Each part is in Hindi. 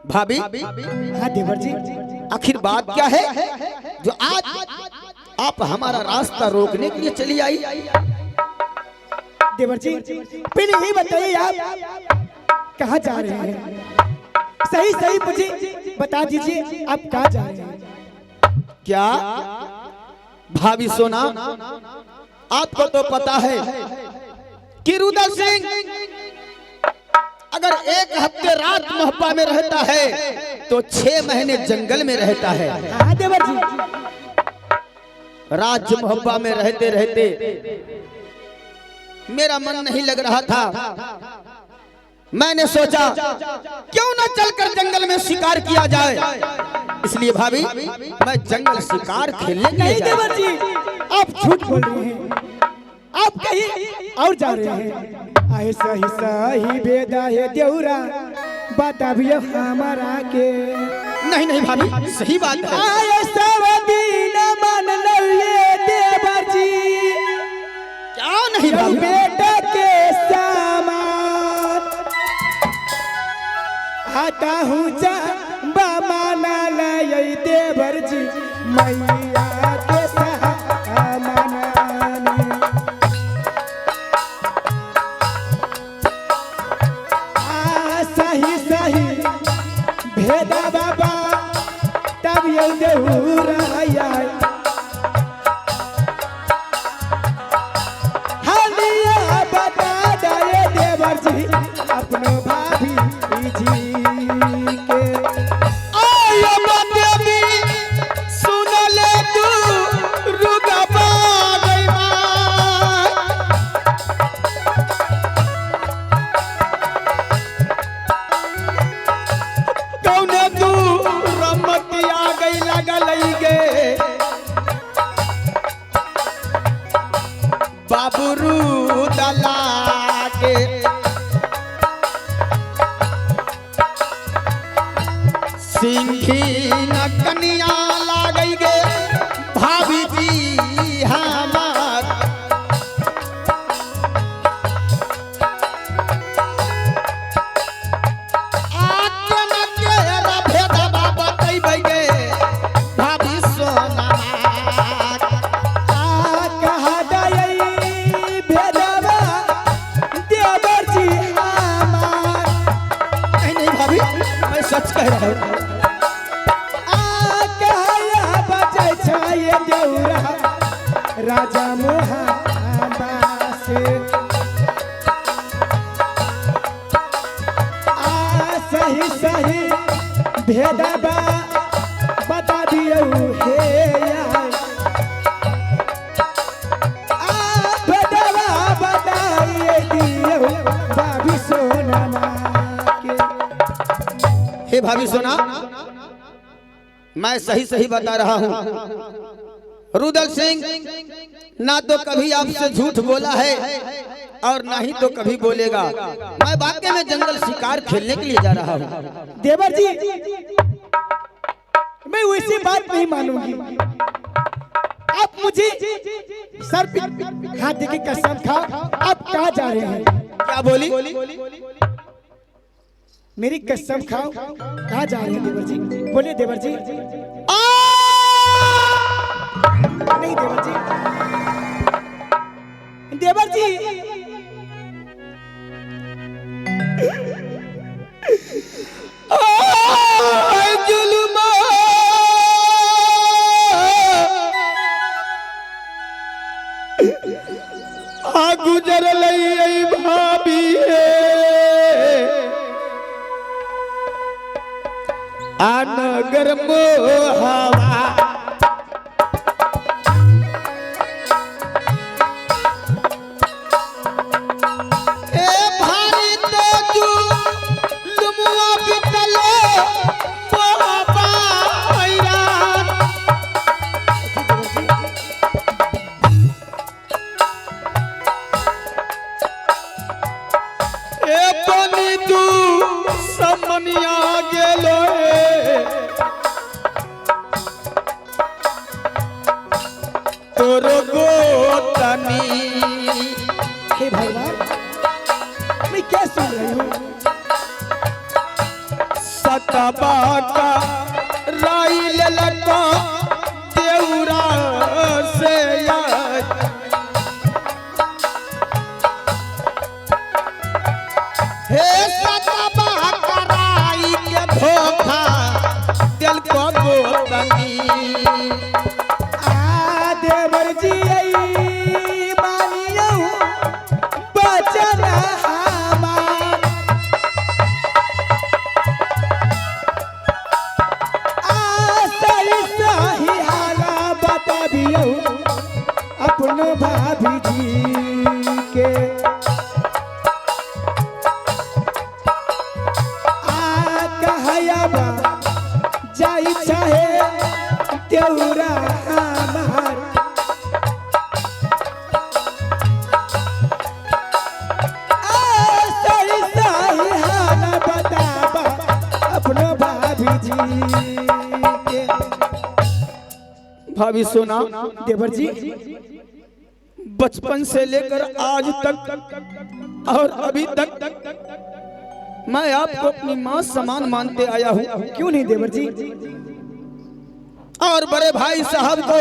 भाभी। हाँ देवर जी। आखिर बात क्या है जो आज आप हमारा रास्ता रोकने के लिए चली आई? देवर जी पहले ये बताइए आप कहाँ जा रहे हैं? सही सही मुझे बता दीजिए आप कहाँ जा रहे हैं? क्या भाभी सोना, आपको तो पता है कि रुदल सिंह अगर एक हफ्ते रात मोहब्बा में रहता है तो 6 महीने जंगल में रहता है। हाँ देवर जी। राज मोहब्बा में रहते रहते मेरा मन नहीं लग रहा था। मैंने सोचा क्यों न चलकर जंगल में शिकार किया जाए, इसलिए भाभी मैं जंगल शिकार खेलने के लिए नहीं देवर जी आप झूठ बोल रहे हैं, आप कहीं और जा रहे हैं। आए सही सही बेदा है देवरा बताबियो हमारा के। नहीं नहीं भाभी सही बात है। आए सवदीन मन लइए देवर जी क्या नहीं भाभी? बेटा के सामान आता हूँ जा बमाना लइए देवर जी मैया के सामान। सही सही भेदा बाबा तब ये देहुराया हालिया बता दे देवर जी अपनो भाभी जी के। आयो बंदेवी सुन ले तू रुगबा गई मां, कौने तू रमती आ गई लगल गे बाबू रुदला के। सिंही न कनिया लागई गे भाभी जी हमार। आत्म के भेदा बाबा कइबै गे भाभी सोना। कहा दई भेदवा देवर जी हमार। नहीं नहीं भाभी मैं सच कह रहा हूँ। देउरा राजा मोहब्बा से सही सही भेदबा बता दियो हे भेदबा बताइए दियो भाभी सोना के। हे भाभी सोना, मैं सही सही बता रहा हूँ। रुदल सिंह ना तो कभी आपसे झूठ बोला है और ना ही तो कभी बोलेगा। मैं वाकई में जंगल शिकार खेलने के लिए जा रहा हूँ। देवर जी मैं वैसी बात नहीं मानूंगी। आप मुझे सर पे हाथ देके कसम खाओ आप कहाँ जा रहे हैं? क्या बोली? मेरी कसम खाओ कहाँ जा रहे हैं देवर जी? बोलिए देवर जी। नहीं देवर जी, देवर जी जुल्मा आ गुजर लई भाभी आ नगर मोहवा। सतबा का राई ले लगा देउरा से यार। हे सतबा का राई के धोखा दिल को गोतनी। देवर जी मानियो बचन हमार। सही सही हाला बता दियो अपनो भाभी जी के। कहयाबा जाई चाहे देउरा हमार। सही सही हाला बताबा अपनो भाभी जी के। भाभी सोना, देवर जी बचपन से लेकर आज तक और अभी तक मैं आपको अपनी माँ समान मानते आया हूँ। क्यों नहीं देवर जी? और बड़े भाई साहब को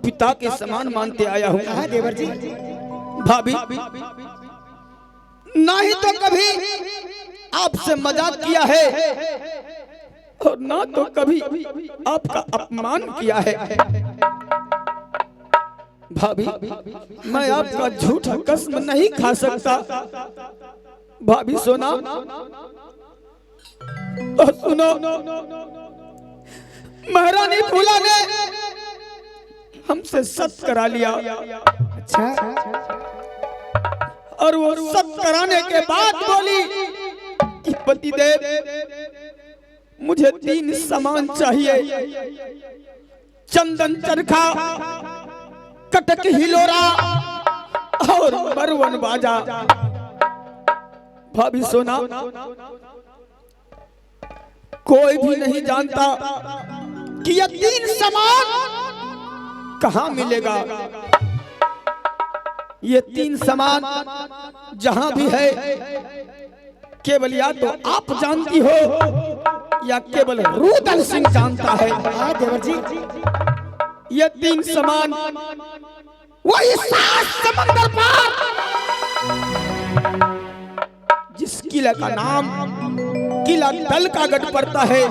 पिता के समान मानते आया हूँ। हाँ देवर जी। भाभी, ना ही तो कभी आपसे मजाक किया है और ना तो कभी आपका अपमान किया है। भाभी, मैं आपका झूठा कसम नहीं खा सकता। भाभी सोना, और सुनो, महारानी फूला ने हमसे सत्य करा लिया। अच्छा, और वो सत्य कराने के बाद बोली कि पतिदेव मुझे 3 सामान चाहिए, चंदन चरखा, कटक हिलोरा और मरवन बाजा। भाभी सोना, कोई भी नहीं जानता कि ये 3 सामान कहाँ मिलेगा। ये 3 सामान जहां भी है केवल या तो आप जानती हो या केवल रुदल सिंह जानता है। हाँ देवर जी। ये 3 सामान वही 7 समंदर पार जिस किला का नाम किला दल का गढ़ पड़ता है।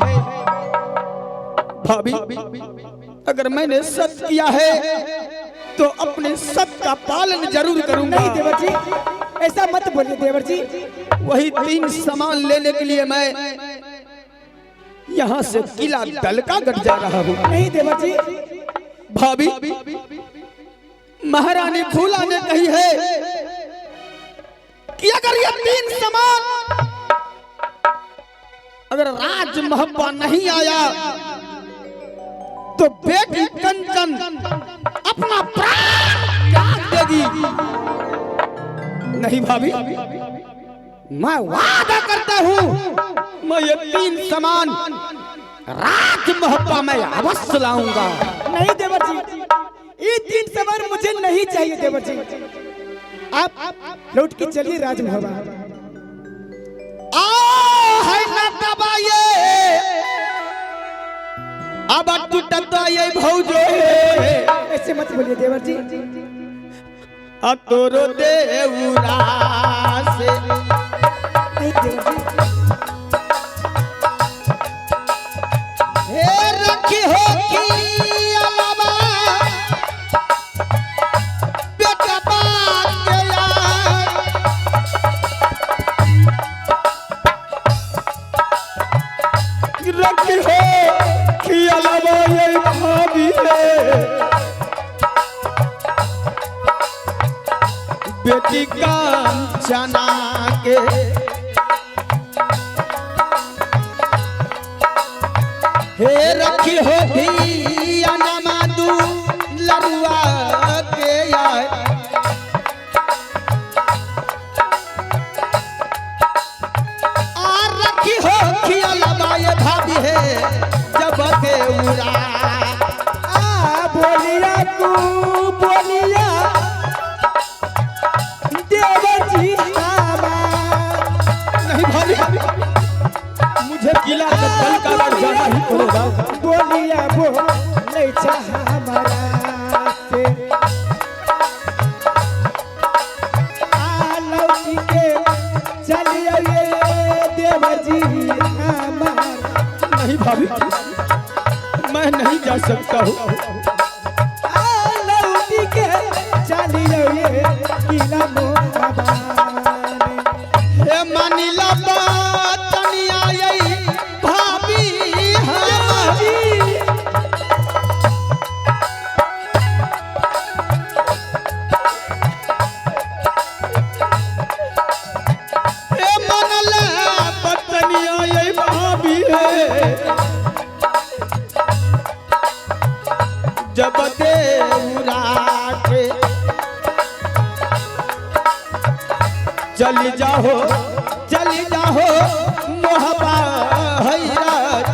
भाभी, अगर मैंने सत्य किया है तो अपने सत्य का पालन जरूर करूंगा। नहीं देवर जी, ऐसा मत बोलिए देवर जी। वही 3 सामान लेने के लिए मैं यहाँ से किला दल का गढ़ जा रहा हूँ। नहीं देवर जी। भाभी, महारानी फूला ने कही है कि अगर ये 3 सामान अगर राज महब्बा नहीं आया तो बेटी कंचन अपना प्राण त्याग देगी। नहीं भाभी, मैं वादा करता हूँ मैं ये 3 सामान राज महब्बा में अवश्य लाऊंगा। नहीं देवर जी, ये 3 सामान मुझे नहीं चाहिए देवर जी। आप लौट के चलिए राजमहल। है न दबाए अब टूटता ये भौजो, ऐसे मत बोलिए देवर जी। तोरो देउरा से नहीं देवर जी। हे रखी हो की अलावा बेटा बात के यार। रखी हो की अलावा ये भाभी है बेटी कांचना के। हे रखी हो भी अनमादू लरुआ के यार। और रखी हो खियाला ये भाभी है जब देउरा। बोलिया तू बोलिया देवर जी हमार। नहीं भाभी, मुझे किला बलकागढ़ जाना ही पड़ेगा। बोलिया बोले हमारा से लौटी के चलिए देवर जी हमारा। नहीं भाभी, मैं नहीं जा सकता हूँ। लौटी के चलिए किला मोहबाने। हे मानिला बात तनिया यही भाभी हमारी। हे मनला बात तनिया यही भाभी है। जब देवरा के चली जाओ मोहबा हैरात।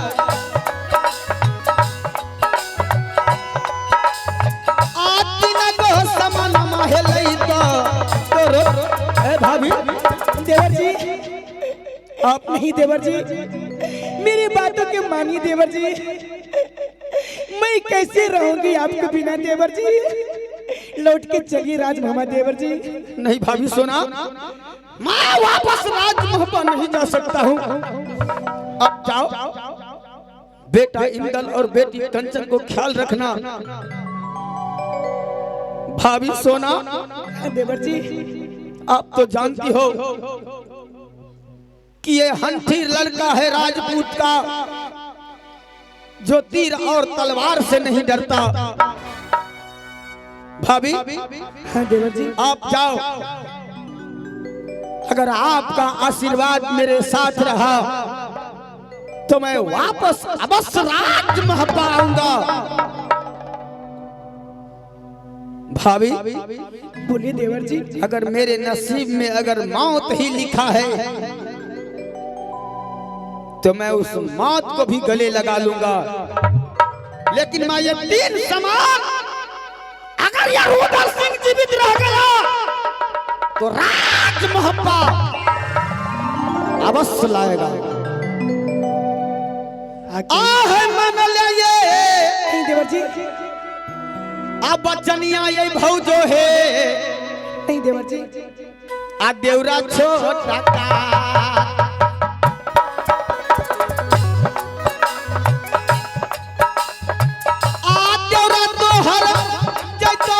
आती न गो समान महलई तो तोरो। ए भाभी, देवर जी आप नहीं देवर जी, मेरी बातों के मानिए देवर जी। मैं कैसे रहूंगी आपके बिना देवर जी। लौट के चलिए राजमहल देवर जी। नहीं भाभी सोना, मैं वापस राजमहल पर नहीं जा सकता हूँ। अब जाओ, बेटा इंदल और बेटी कंचन को ख्याल रखना। भाभी सोना, देवर जी आप तो जानती हो कि ये हंठी लड़का है राजपूत का, जो तीर और तलवार से नहीं डरता। भाभी हाँ देवर जी, आप जाओ। अगर आपका आशीर्वाद मेरे साथ रहा तो मैं वापस अवश्य राजमहल पर आऊंगा। भाभी बोलिए देवर जी। अगर मेरे नसीब में अगर मौत ही लिखा है तो मैं उस मौत को भी गले लगा लूंगा। लेकिन मैं ये तीन समान, अगर ये रुद्र सिंह जीवित रह गया तो राजमहल अवश्य लाएगा। आह मन ले ये देवर जी, अब बचनिया ये भौजो है। नहीं देवर जी, आ देवरा छोटा का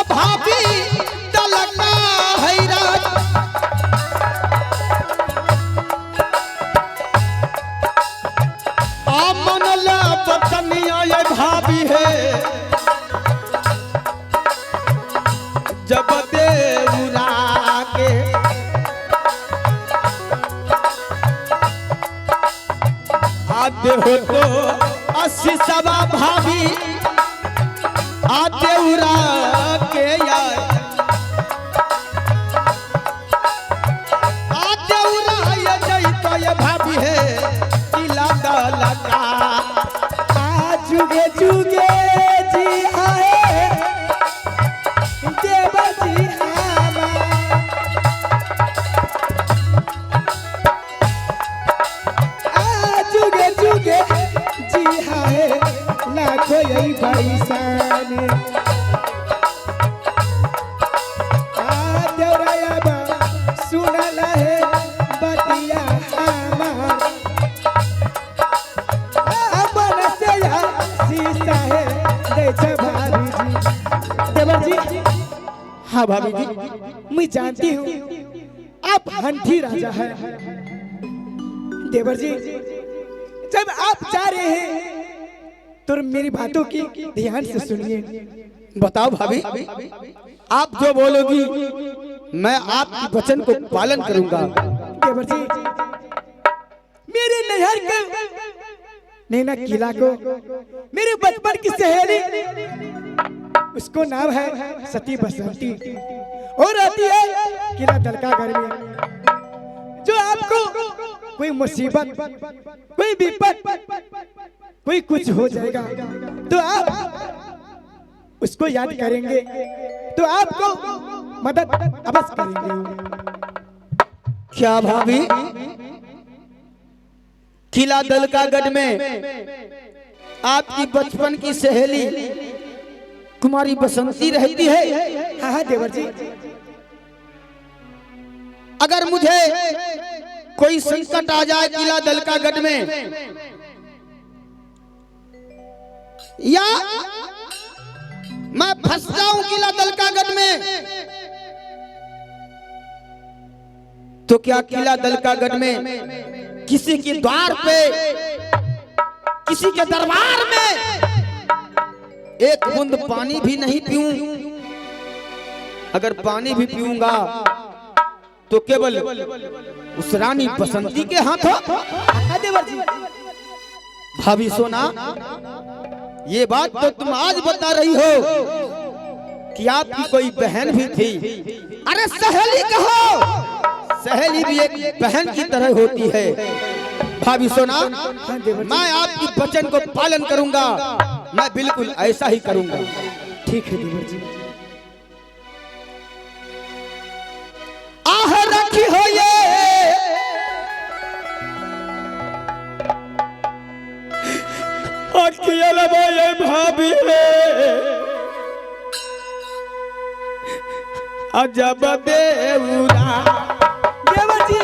भाभी तलका हैरात। मनला बचनिया ये भाभी है। जब देवरा के आते हो तो 80 सवा भाभी आते उरा के यार। आते उरा ये जई तो ये भाभी है किला लगा। जुगे जुगे जी आए देवर जी जुगे जुगे जी आए लाखों यही भाईसान। सुनला है बतिया हमार मन से शीशा है देख भाभी जी। देवर जी हाँ भाभी जी, मैं जानती हूँ आप हंठी राजा है। देवर जी जब आप जा रहे हैं तो मेरी बातों की ध्यान से सुनिए। बताओ भाभी, आप जो बोलोगी मैं आपके वचन को पालन करूंगा। देवर जी मेरे नैहर के नैना किला को मेरे बचपन की सहेली, उसको नाम है सती बसंती, और रहती है किला दलकागढ़ में। जो आपको कोई मुसीबत, कोई विपत, कोई कुछ हो जाएगा तो आप उसको याद करेंगे तो आपको मदद अवश्य करेंगे। क्या भाभी, किला दलकागढ़ में आपकी बचपन की सहेली कुमारी बसंती रहती है। हाँ हाँ देवर जी। अगर मुझे कोई संकट आ जाए किला दलकागढ़ में, या मैं फंस जाऊं किला दलकागढ़ में, तो क्या किला दलकागढ़ में किसी के द्वार पे, किसी के दरबार में एक बूंद पानी भी नहीं पीऊं? अगर पानी भी पीऊंगा तो केवल उस रानी बसंती के हाथों। देवर जी। भाभी सोना, ये बात तो तुम आज बता रही हो कि आपकी कोई बहन भी थी। अरे सहेली कहो, सहेली भी एक बहन की तरह होती है। भाभी सोना, मैं आपकी वचन को पालन करूंगा, मैं बिल्कुल ऐसा ही करूंगा। ठीक है देवर जी। आह रखी हो ये भाभी अजब देवरा। देवर जी।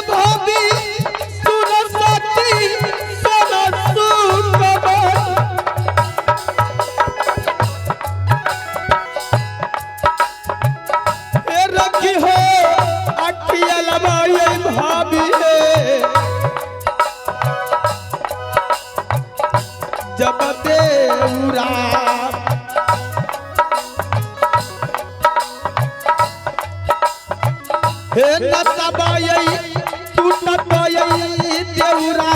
भाभी सुन सती सुन सुखबर, रखी हो अखिया लबाई भाभी जब देवरा। हे नतबाई तू नतबाई देवरा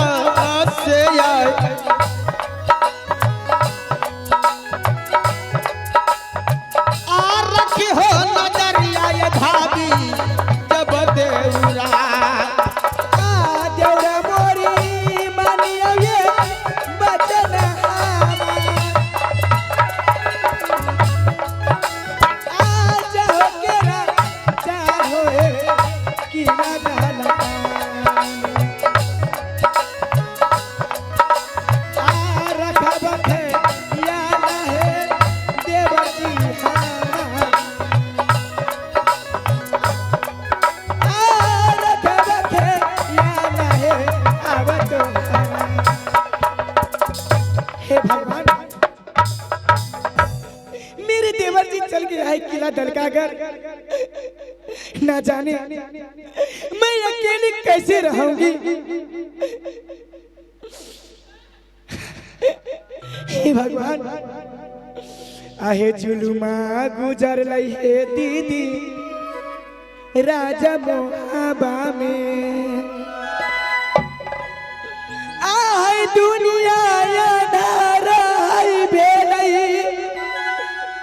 से आए, आ रखी हो नजरिया ये भाभी जब देवरा। देवरा मोरी मानिया ये बचन आज हो के राजा होए किला रखब है या है देवर जी। हे भगवान, मेरे देवर जी चल गया है किला दलकागढ़। ना जाने मैं अकेली कैसे रहूंगी। हे भगवान, आहे जुलुमा गुजर लई हे दीदी राजा मोहाबा में। आय दुनिया यादार आई भेलई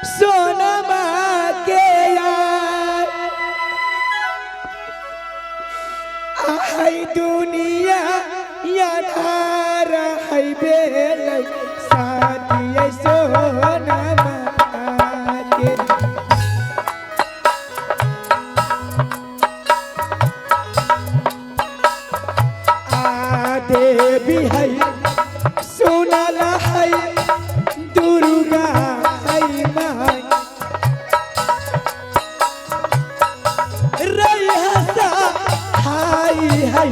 सोनमा के यार। आय दुनिया यादार आई भेलई साथी सोनमा के। देवी है सोनल है दुर्गा है माई रैसा हाई है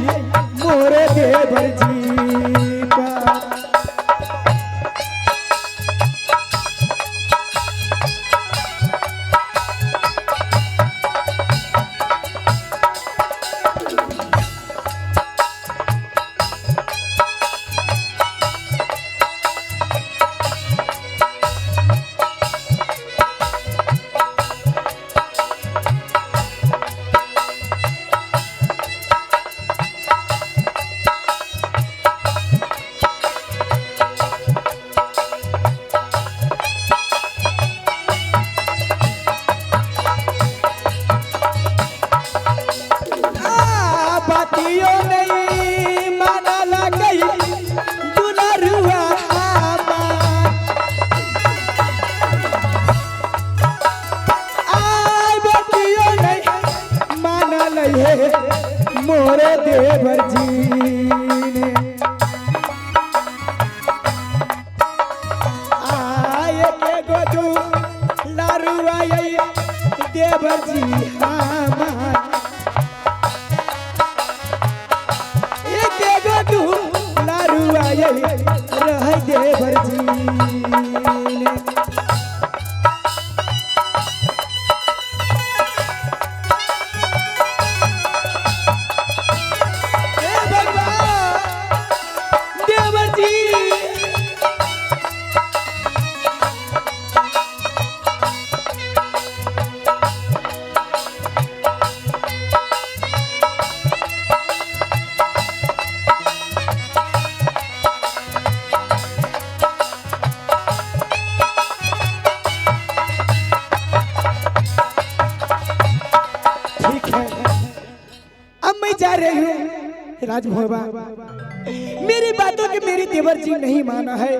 मोरे देवर जी का। रहे मोरे देवर जी ने आए के गोदू लारू आई देवर जी हमार एक गोदू लारू आई रह देवर जी ने जा रही हूँ राजभोबा मेरी बातों के मेरी देवर जी नहीं माना है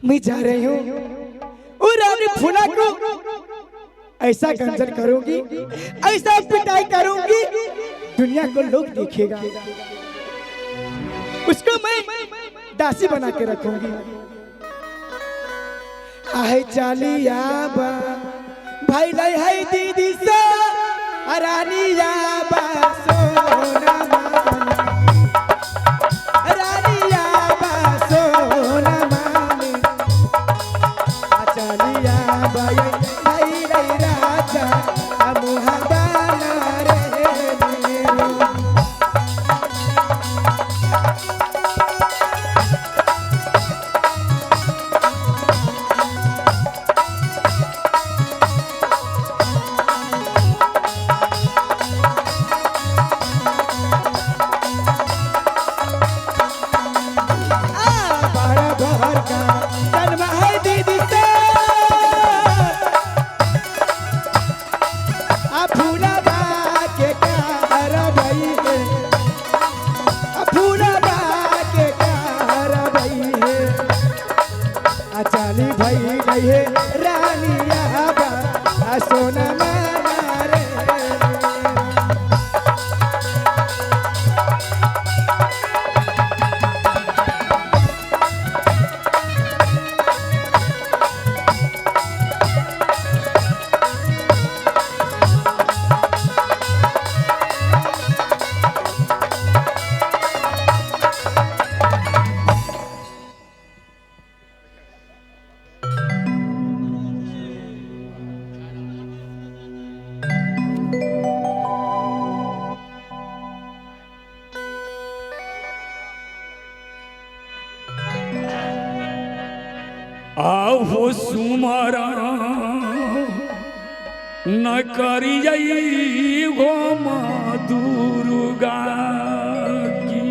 मैं जा रही हूँ और रानी फूला को ऐसा गंजन करूंगी ऐसा पिटाई करूंगी दुनिया को लोग देखेगा उसको मैं दासी बना के रखूंगी आहे चालिया बा भाई लाई है दीदी सा रानिया बा सोना मानी रानिया बा सोना मानी चालिया बा भाई लाई राजा मुहाबाना रे चाली भाई गए रानिया बा सोना माना रे आहो सुमारा न करियै गो माँ दुर्गा की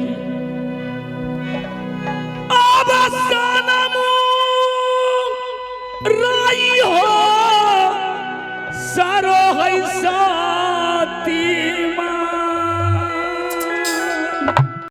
अब सनम राई हो सरो है साती